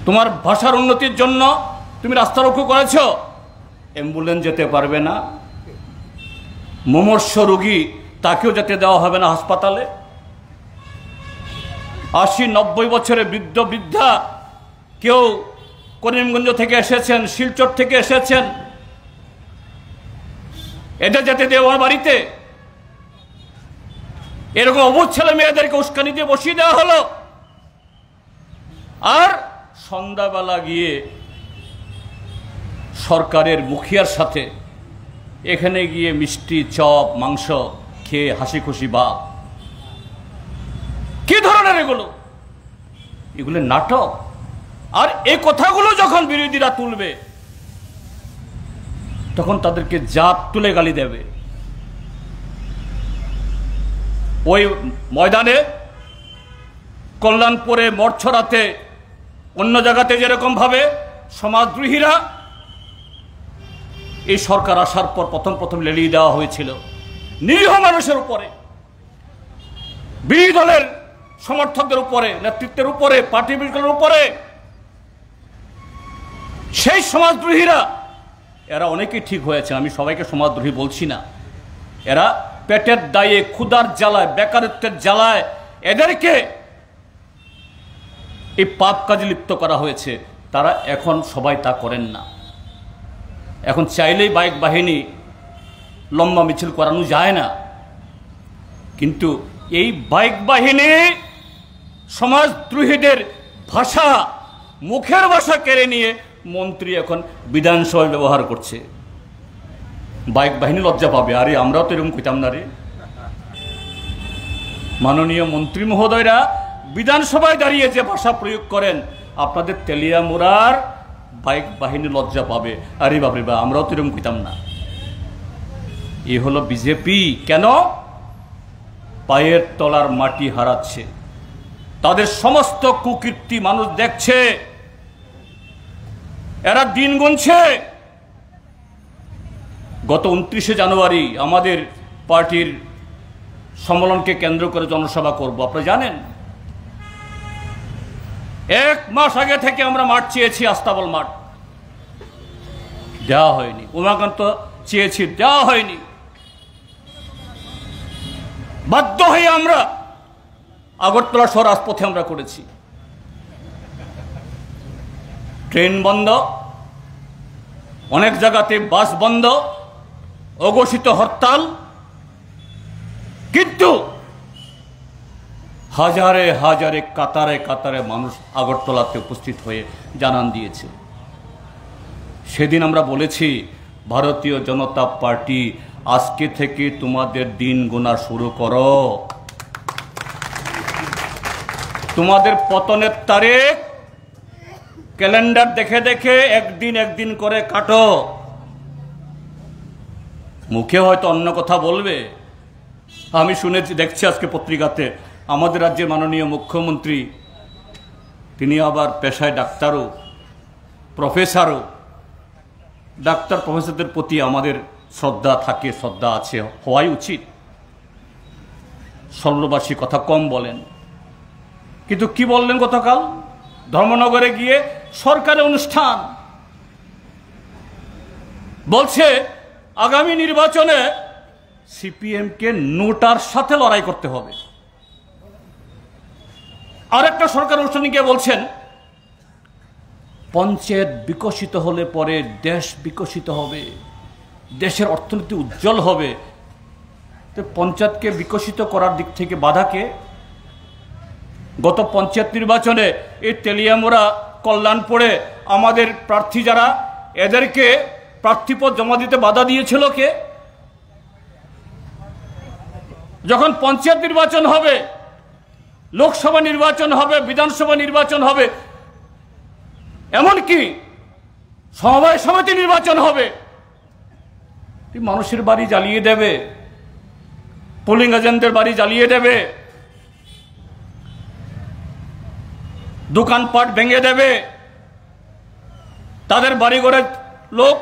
তোমার ভাষার উন্নতির জন্য তুমি রাস্তা রোকু করেছ, অ্যাম্বুলেন্স যেতে পারবে না, মুমূর্ষু রোগী তাকেও যেতে দেওয়া হবে না হাসপাতালে, 80-90 বছরের বৃদ্ধ বৃদ্ধা কেউ করিমগঞ্জ থেকে এসেছেন, শিলচর থেকে এসেছেন, এদের যেতে দেওয়া বাড়িতে, এরকম অবুঝ ছেলে মেয়েদেরকে উস্কানি দিয়ে বসিয়ে দেওয়া হলো। আর সন্ধ্যাবেলা গিয়ে সরকারের মুখিয়ার সাথে এখানে গিয়ে মিষ্টি, চপ, মাংস খেয়ে হাসি খুশি ভাব। কি ধরনের এগুলো? এগুলো নাটক। আর এই কথাগুলো যখন বিরোধীরা তুলবে তখন তাদেরকে জাত তুলে গালি দেবে। ওই ময়দানে, কল্যাণপুরে, মরছড়াতে, অন্য জায়গাতে যেরকম ভাবে সমাজদ্রোহীরা এই সরকার আসার পর প্রথম লেলিয়ে দেওয়া হয়েছিল নিরীহ মানুষের উপরে, বিরোধী দলের সমর্থকদের উপরে, নেতৃত্বের উপরে, পার্টি বিরোধীদের উপরে, সেই সমাজদ্রোহীরা, এরা অনেকেই ঠিক হয়েছে, আমি সবাইকে সমাজদ্রোহী বলছি না, এরা পেটের দায়ে, ক্ষুধার জ্বালায়, বেকারত্বের জ্বালায় এদেরকে এই পাপ কাজে লিপ্ত করা হয়েছে। তারা এখন সবাই তা করেন না। এখন চাইলেই বাইক বাহিনী লম্বা মিছিল করানো যায় না। কিন্তু এই বাইক বাহিনী সমাজদ্রোহীদের ভাষা, মুখের ভাষা কেড়ে নিয়ে মন্ত্রী এখন বিধানসভায় ব্যবহার করছে। বাইক বাহিনী লজ্জা পাবে। আরে আমরাও তো এরকম কইতাম না রে। মাননীয় মন্ত্রী মহোদয়রা বিধানসভায় দাঁড়িয়ে যে ভাষা প্রয়োগ করেন, আপনাদের তেলিয়ামুড়ার বাইক বাহিনী লজ্জা পাবে। আরে বাপরে বা, আমরাও তো এরকম কইতাম না। এ হলো বিজেপি। কেন? পায়ের তলার মাটি হারাচ্ছে। তাদের সমস্ত কুকীর্তি মানুষ দেখছে, এরা দিন গুনছে। গত 29শে জানুয়ারি আমাদের পার্টির সম্মেলনকে কেন্দ্র করে জনসভা করব, আপনারা জানেন। 1 মাস আগে থেকে আমরা মাঠ চেয়েছি, আস্তাবল মাঠ। দেওয়া হয়নি। উমাকান্ত চেয়েছি, দেওয়া হয়নি। বাধ্য হয়ে আমরা আগরতলা শহর রাজপথে আমরা করেছি। ট্রেন বন্ধ, অনেক জায়গাতে বাস বন্ধ, অঘোষিত হরতাল, কিন্তু হাজারে হাজারে কাতারে কাতারে মানুষ আগরতলাতে উপস্থিত হয়ে জানান দিয়েছে। সেদিন আমরা বলেছি, ভারতীয় জনতা পার্টি আজকে থেকে তোমাদের দিন গোনা শুরু করো, তোমাদের পতনের তারিখ ক্যালেন্ডার দেখে দেখে একদিন একদিন করে কাটো। মুখে হয়তো অন্য কথা বলবে। আমি শুনেছি, দেখছি আজকে পত্রিকাতে আমাদের রাজ্যের মাননীয় মুখ্যমন্ত্রী, তিনি আবার পেশায় ডাক্তারও, প্রফেসরও। ডাক্তার প্রফেসরদের প্রতি আমাদের শ্রদ্ধা থাকে, শ্রদ্ধা আছে, হওয়াই উচিত। স্বর্ণবাসী কথা কম বলেন, কিন্তু কি বললেন গতকাল ধর্মনগরে গিয়ে? সরকারের অনুষ্ঠান, বলছে আগামী নির্বাচনে সিপিএমকে নোটার সাথে লড়াই করতে হবে। আরেকটা সরকার অনুষ্ঠানে গিয়ে বলছেন পঞ্চায়েত বিকশিত হলে পরে দেশ বিকশিত হবে, দেশের অর্থনীতি উজ্জ্বল হবে। তো পঞ্চায়েতকে বিকশিত করার দিক থেকে বাধাকে? গত পঞ্চায়েত নির্বাচনে এই তেলিয়ামুড়া, কল্যাণপুরে আমাদের প্রার্থী যারা, এদেরকে প্রার্থীপদ জমা দিতে বাধা দিয়েছিল কে? যখন পঞ্চায়েত নির্বাচন হবে, লোকসভা নির্বাচন হবে, বিধানসভা নির্বাচন হবে, এমনকি সমবায় সমিতি নির্বাচন হবে, মানুষের বাড়ি জ্বালিয়ে দেবে, পোলিং এজেন্টদের বাড়ি জ্বালিয়ে দেবে, দোকানপাট ভেঙে দেবে, তাদের বাড়ি ঘরে লোক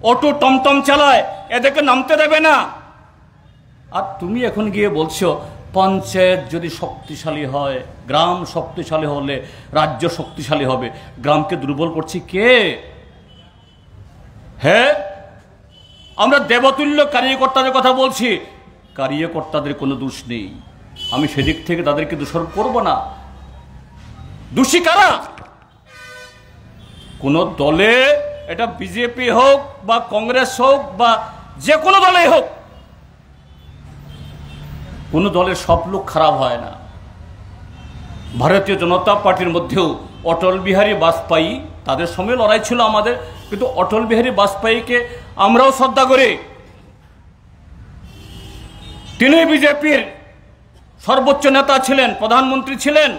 অটো টমটম চালায়, এদেরকে নামতে দেবে না। আর তুমি এখন গিয়ে বলছো পঞ্চায়েত যদি শক্তিশালী হয়, গ্রাম শক্তিশালী হলে রাজ্য শক্তিশালী হবে। গ্রামকে দুর্বল করছি কে? হ্যাঁ, আমরা দেবতুল্য কার্যকর্তাদের কথা বলছি, কার্যকর্তাদের কোনো দোষ নেই, আমি সেদিক থেকে তাদেরকে দোষারোপ করব না। দোষী কারা? কোন দলে, এটা বিজেপি হোক বা কংগ্রেস হোক বা যে কোনো দলেই হোক, কোন দলের সব লোক খারাপ হয় না। ভারতীয় জনতা পার্টির মধ্যেও অটল বিহারী বাজপেয়ী, তাদের সঙ্গে লড়াই ছিল আমাদের, কিন্তু অটল বিহারী বাজপেয়ীকে আমরাও শ্রদ্ধা করি। তিনি বিজেপির সর্বোচ্চ নেতা ছিলেন, প্রধানমন্ত্রী ছিলেন।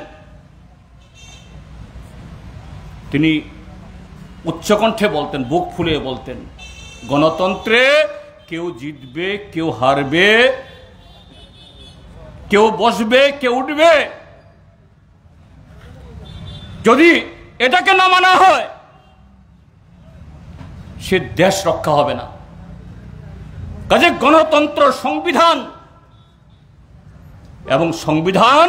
তিনি উচ্চকণ্ঠে বলতেন, বুক ফুলিয়ে বলতেন, গণতন্ত্রে কেউ জিতবে, কেউ হারবে, কেউ বসবে, কেউ উঠবে, যদি এটাকে না মানা হয় সে দেশ রক্ষা হবে না। কাজে গণতন্ত্র, সংবিধান, এবং সংবিধান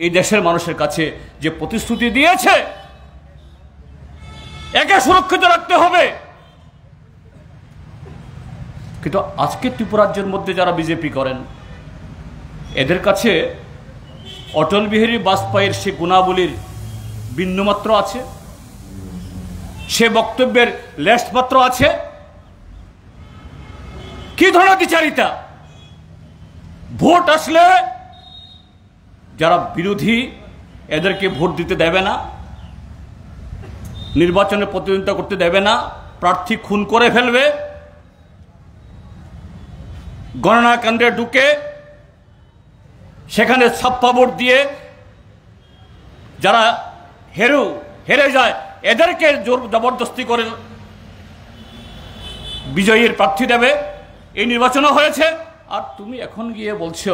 এই দেশের মানুষের কাছে যে প্রতিশ্রুতি দিয়েছে, একে সুরক্ষিত রাখতে হবে। কিন্তু আজকে ত্রিপুরাজ্যের মধ্যে যারা বিজেপি করেন, এদের কাছে অটল বিহারী বাজপেয়ীর সে গুণাবলীর বিন্দুমাত্র আছে, সে বক্তব্যের লেশমাত্র আছে। কি ধরনের বিচারিতা? ভোট আসলে যারা বিরোধী, এদেরকে ভোট দিতে দেবে না, নির্বাচনে প্রতিদ্বন্দ্বিতা করতে দেবে না, প্রার্থী খুন করে ফেলবে, গণনা কেন্দ্রে ঢুকে সেখানে ছাপ্পা ভোট দিয়ে যারা হেরে যায়, এদেরকে জোর জবরদস্তি করে বিজয়ীর প্রার্থী দেবে। এই নির্বাচনও হয়েছে। আর তুমি এখন গিয়ে বলছো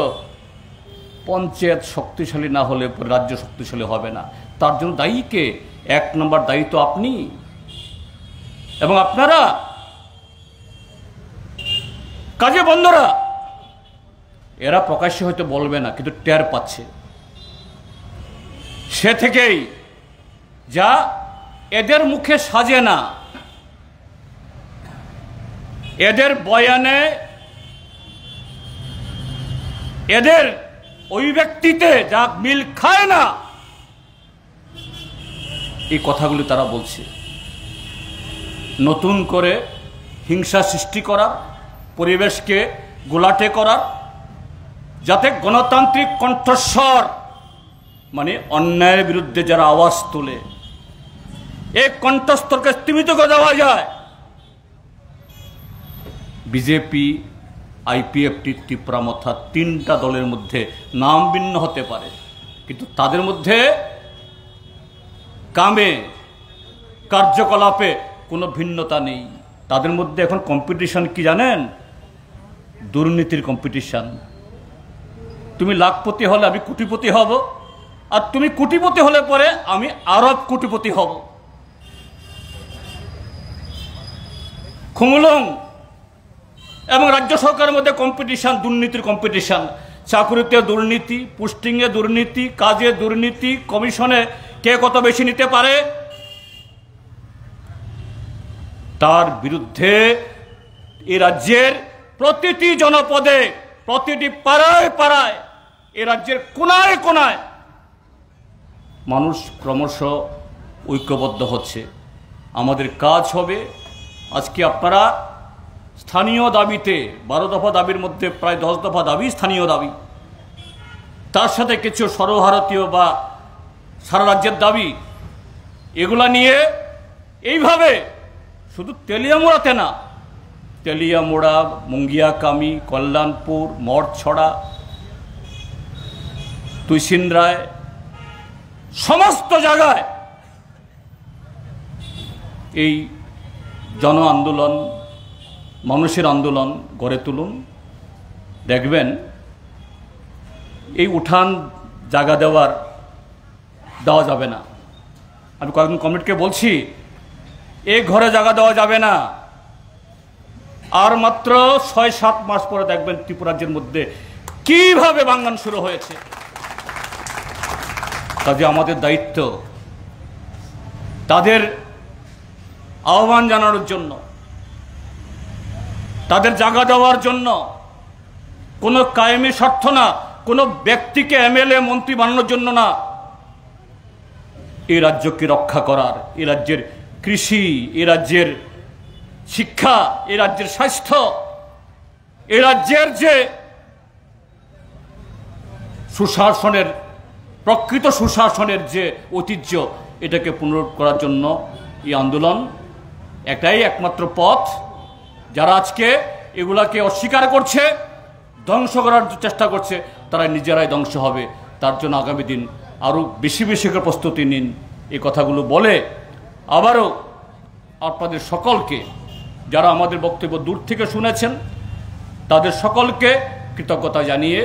পঞ্চায়েত শক্তিশালী না হলে রাজ্য শক্তিশালী হবে না। তার জন্য দায়ী কে? এক নম্বর দায়ী তো আপনি এবং আপনারা। কাজে বন্ধুরা, এরা প্রকাশ্যে হয়তো বলবে না, কিন্তু টের পাচ্ছে। সে থেকেই যা এদের মুখে সাজে না, এদের বয়ানে, এদের ওই ব্যক্তিতে যা মিল খায় না, এই কথাগুলি তারা বলছে। নতুন করে হিংসা সৃষ্টি করার, পরিবেশকে গোলাটে করার, যাতে গণতান্ত্রিক কণ্ঠস্বর মানে অন্যায়ের বিরুদ্ধে যারা আওয়াজ তোলে এই কণ্ঠস্বরকে স্তীমিত করে দেওয়া যায়। বিজেপি, আইপিএফটি, তীব্রামথা তিনটা দলের মধ্যে নাম ভিন্ন হতে পারে, কিন্তু তাদের মধ্যে কামে, কার্যকলাপে কোনো ভিন্নতা নেই। তাদের মধ্যে এখন কম্পিটিশন কি জানেন? দুর্নীতির কম্পিটিশন। তুমি লাখপতি হলে আমি কোটিপতি হব, আর তুমি কোটিপতি হলে পরে আমি আরব কোটিপতি হব। খুমুলং এবং রাজ্য সরকারের মধ্যে কম্পিটিশন, দুর্নীতির কম্পিটিশন। চাকরিতে দুর্নীতি, পোস্টিংয়ে দুর্নীতি, কাজে দুর্নীতি, কমিশনে কে কত বেশি নিতে পারে, তার বিরুদ্ধে এই রাজ্যের প্রতিটি জনপদে, প্রতিটি পাড়ায় পাড়ায়, এ রাজ্যের কোনায় কোনায় মানুষ ক্রমশ ঐক্যবদ্ধ হচ্ছে। আমাদের কাজ হবে, আজকে আপনারা স্থানীয় দাবিতে 12 দফা দাবির মধ্যে প্রায় 10 দফা দাবি স্থানীয় দাবি, তার সাথে কিছু সর্বভারতীয় বা সারা রাজ্যের দাবি, এগুলা নিয়ে এইভাবে শুধু তেলিয়ামুড়াতে না, তেলিয়ামুড়া, মুঙ্গিয়াকামি, কল্যাণপুর, মঠছড়া, তুইসিন্দ্রায়, সমস্ত জায়গায় এই জন আন্দোলন, মানুষের আন্দোলন গড়ে তুলুন। দেখবেন এই উঠান জায়গা দেওয়া যাবে না। আমি কয়েকজন কমিটিকে বলছি, এই ঘরে জায়গা দেওয়া যাবে না। আর মাত্র 6-7 মাস পরে দেখবেন ত্রিপুরা রাজ্যের মধ্যে কিভাবে বাঙ্গান শুরু হয়েছে। কাজে আমাদের দায়িত্ব তাদের আহ্বান জানানোর জন্য, তাদের জায়গা দেওয়ার জন্য, কোনো কায়েমি স্বার্থ না, কোনো ব্যক্তিকে এমএলএ মন্ত্রী বানানোর জন্য না, এই রাজ্যকে রক্ষা করার, এই রাজ্যের কৃষি, এই রাজ্যের শিক্ষা, এই রাজ্যের স্বাস্থ্য, এই রাজ্যের যে সুশাসনের, প্রকৃত সুশাসনের যে ঐতিহ্য, এটাকে পুনরুদ্ধার করার জন্য এই আন্দোলন এটাই একমাত্র পথ। যারা আজকে এগুলাকে অস্বীকার করছে, ধ্বংস করার চেষ্টা করছে, তারা নিজেরাই ধ্বংস হবে। তার জন্য আগামী দিন আরও বেশি বেশি করে প্রস্তুতি নিন। এই কথাগুলো বলে আবারও আপনাদের সকলকে, যারা আমাদের বক্তব্য দূর থেকে শুনেছেন, তাদের সকলকে কৃতজ্ঞতা জানিয়ে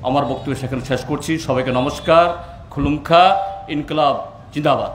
আমার বক্তব্য সেখানে শেষ করছি। সবাইকে নমস্কার। খুলুমখা, ইনকলাব জিন্দাবাদ।